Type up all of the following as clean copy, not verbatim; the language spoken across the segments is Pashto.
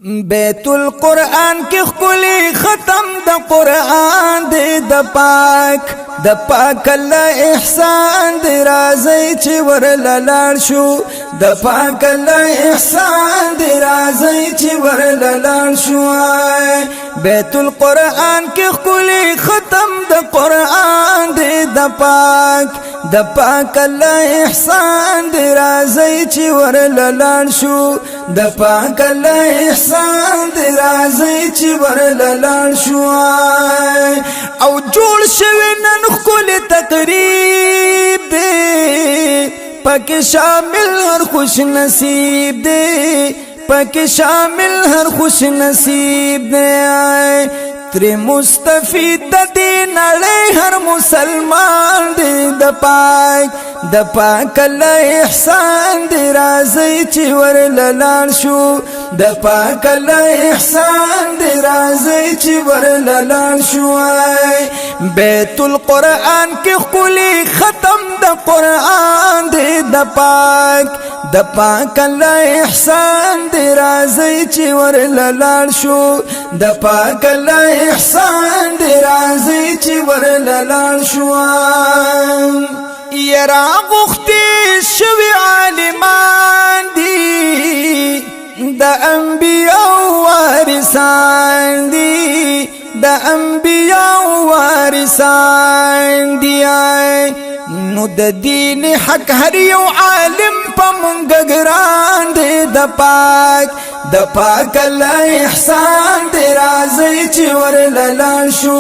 بیت القرآن کی خلی ختم د قرآن دی د پاک الله احسان دی رازی چی ورللار شو د پاک الله احسان دی رازی چی ورللار شو بیت القرآن کی خلی ختم د قرآن دی د پاک الله احسان دی رازی چی ورللار شو د پاک الله احسان دی رازی چی ورللار شو او جوړ شوی نن خل تقریب دی پاک شامل هر خوش نصیب دی پاک شامل هر خوش نصیب دی تر مستفید دین علی هر مسلمان دی د پاک الله احسان دی رازی چی ورللار شو د پاک الله احسان دی رازی چی ورللار شو بیت القرآن کی خلی ختم د قرآن دی د پاک الله احسان دی رازی چی ورللار شو د پاک الله احسان دی رازی چی ورللار شو یرا غختی شوی عالمان دی د انبیاء وارثان دی د انبیاء وارثان دی نو د دین حق هر یو عالم په مونږ ګران دی د پاک الله احسان دی رازی چی ورللار شو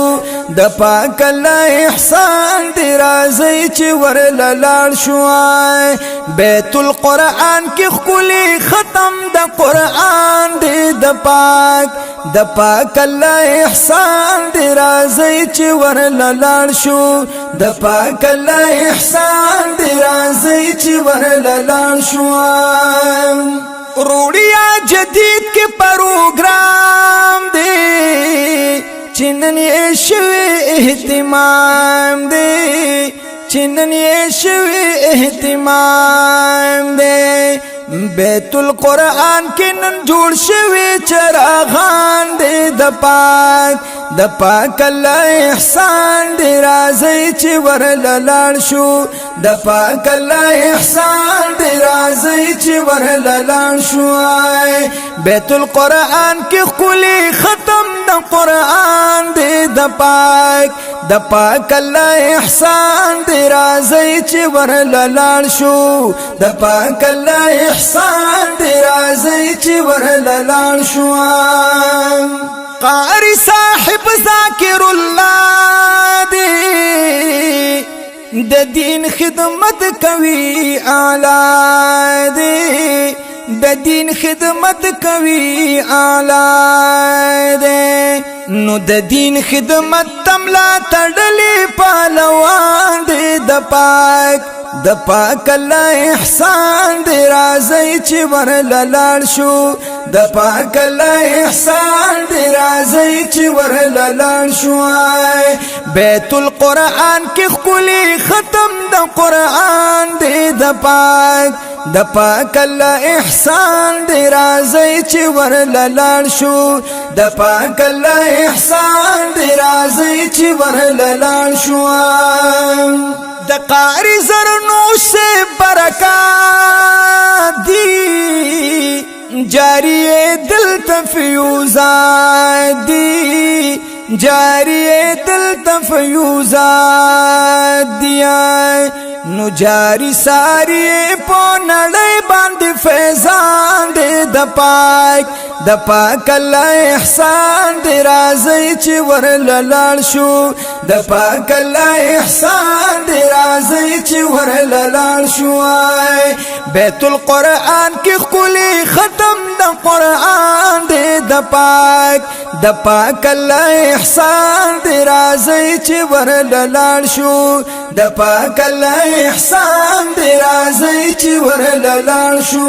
د پاک الله احسان دی رازی چی ورللار شو بیت القرآن کی خلی ختم د قرآن دی د پاک الله احسان دی رازی چی ورللار شو د پاک الله احسان دی رازی چی ورللار شو روڑیا جدید کے پروگرام دے چننی شوی اہتمام دے چننی شوی اہتمام دے بیت القرآن کے نن جوڑ شوی چراغان دے د پاک الله احسان دی رازی چی ورللار شو د پاک الله احسان دی رازی چی ورللار شو بیت القرآن کی خلی ختم د قرآن دی د پاک الله احسان دی رازی چی ورللار شو د پاک الله احسان دی رازی چی ورللار شو قاری صاحب ذاکر اللہ دی د دین خدمت کوي اعلی دی د دین خدمت کوي اعلی دی نو د دین خدمت تملا تړلې پهلوان دی د پاک الله احسان دی رازی چی ورللار شو د پاک الله احسان دی رازی چی ورللار شو بیت القرآن کی خلی ختم د قرآن دی د پاک الله احسان دی رازی چی ورللار شو د پاک الله احسان دی رازی چی ورللار شو د قاری زرنو سے برکات دی جاری دل تفیوزات دی جاری دل تفیوزات دی نو جاری ساری پو نړۍ باندې فیضان دی د پاک الله احسان دی رازی چی ورللار شو د پاک الله احسان دی رازی چی ورللار شو بیت القرآن کی خلی ختم د قرآن دی د پاک الله احسان دی رازی چی ورللار شو د پاک الله احسان دی رازی چی ورللار شو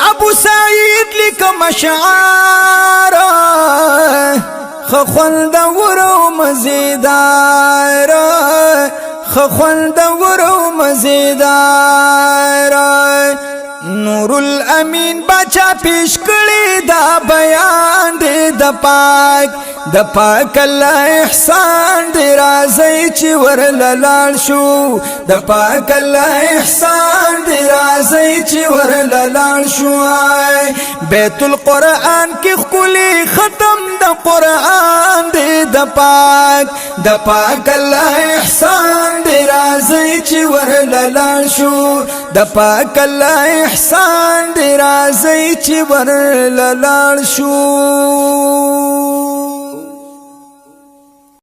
ابو سعید لکم اشعار خخوند ورو مزیدار خخوند ورو مزیدار نور الامین بچا پیش کړي دا بیان دی د پاک الله احسان دی راځي چې ورللال شو د پاک الله احسان دی راځي چې ورللال شو بیت القرآن کې خولي ختم د قرآن دی د پاک الله احسان دی راځي چې ورللال شو د پاک الله احسان دی راځي چې ورللال شو